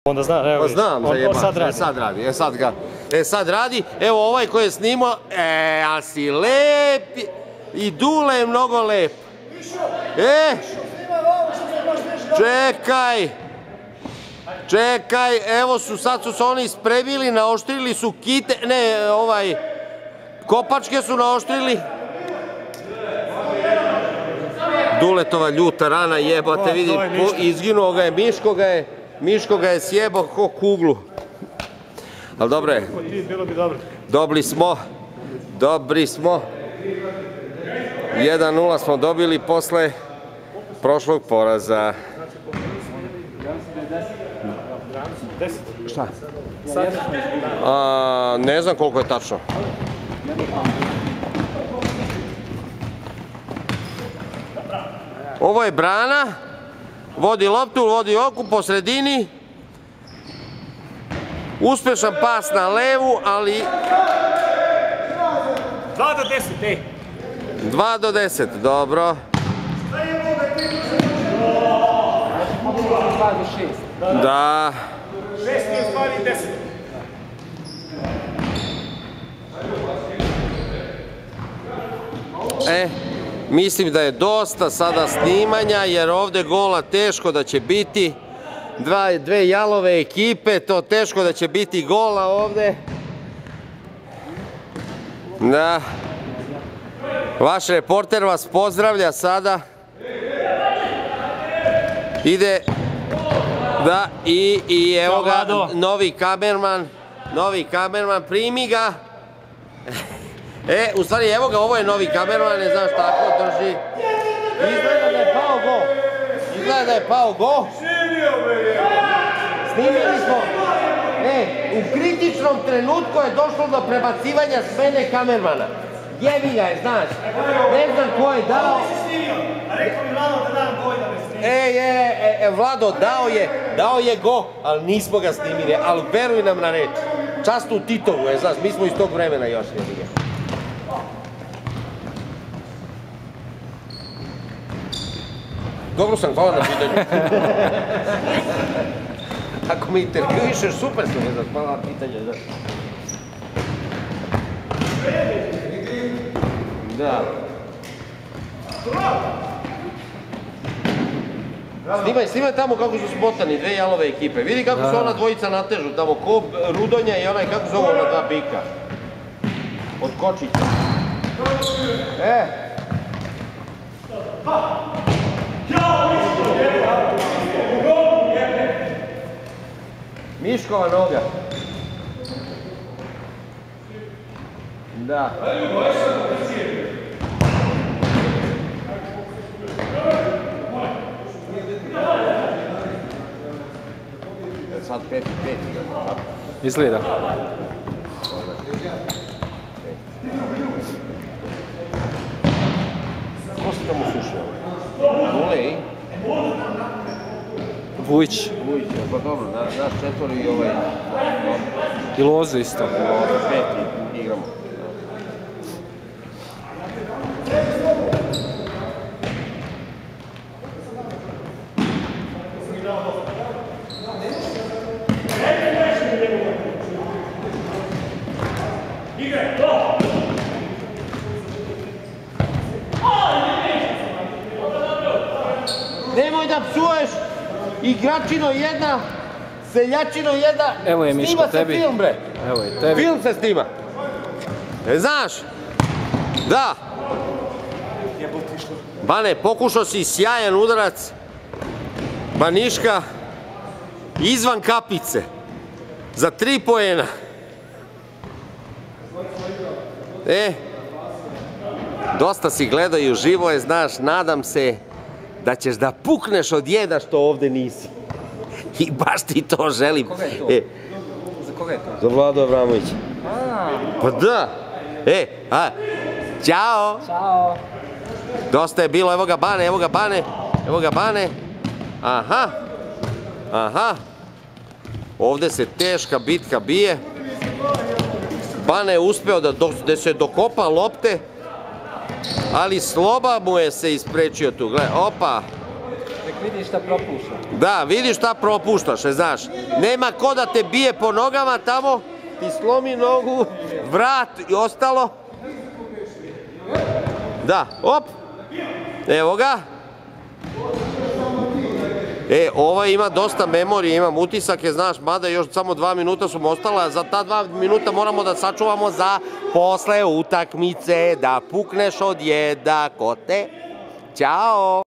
Onda zna, evo vidiš. Znam, sad radi. Evo ovaj koji je snimao, a si lep i Dule je mnogo lep. Čekaj, evo sad su se oni isprevili, naoštrili su kite, kopačke su naoštrili. Duletova ljuta rana, jebate, vidi, izginuo ga je, Miško ga je sjebao ko kuglu. Ali dobro je. Dobri smo. 1-0 smo dobili posle prošlog poraza. Šta? Ne znam koliko je tačno. Ovo je brana. Vodi loptu, vodi oku po sredini. Uspešan pas na levu, ali... 2 do 10, ej! 2 do 10, dobro. 2 do 6. Da. 6 je stvari 10. Mislim da je dosta sada snimanja, jer ovde gola teško da će biti. Dve jalove ekipe, to teško da će biti gola ovde. Da. Vaš reporter vas pozdravlja sada. Ide. Da, i evo ga, novi kamerman, primi ga. U stvari, evo ga, ovo je novi kamerman, ne znaš, tako drži. Izgleda da je pao go. Snimili smo. U kritičnom trenutku je došlo do prebacivanja smene kamermana. Jebi ga je, znaš. Ne znam ko je dao. Rekao mi Vlado da dam go i da me snimi. Vlado, dao je go, ali nismo ga snimili. Ali veruj nam na reč. Čast u Titovu, znaš, mi smo iz tog vremena još jebi ga. Dobro sam, hvala na pitanju. Ako me intervjuišeš, super sam, ne znaš, hvala na pitanju, znaš. Da. Snimaj tamo kako su spotani, dve jalove ekipe. Vidi kako su ona dvojica natežu tamo, ko Rudonja i onaj, kako zove ona dva bika. Od kočića. Miškova noga. Da. Sad 5-5. Izgleda. Ko se tamo slušao? Ulej? Vujić. Vujić, pa dobro, naš četvori i ovaj... I Lozo isto. Peti igramo. Nemoj da psuješ, igračino jedna, seljačino jedna, evo je Miško, tebi. Snima se film, bre. Evo je, tebi. Film se snima. Znaš, da. Bane, pokušao si sjajan udarac, Baniška, izvan kapice, za 3 poena. Dosta si gledao i uživo je, znaš, nadam se da ćeš da pukneš od jeda što ovde nisi. I baš ti to želim. Koga je to? Za koga je to? Za Vlado Avramović. Pa da. Ćao. Ćao. Dosta je bilo, evo ga Bane. Aha. Ovde se teška bitka bije. Bane je uspeo da se dokopa lopte, ali Sloba mu je se isprečio tu. Gledaj, opa. Vidiš šta propušta. Da, vidiš šta propuštaš, znaš. Nema ko da te bije po nogama tamo, ti slomi nogu, vrat i ostalo. Da, op. Evo ga. Ovaj ima dosta memorije, imam utisak, znaš, mada još samo 2 minuta su mu ostala, za ta 2 minuta moramo da sačuvamo za posle utakmice, da pukneš od jeda kote. Ćao!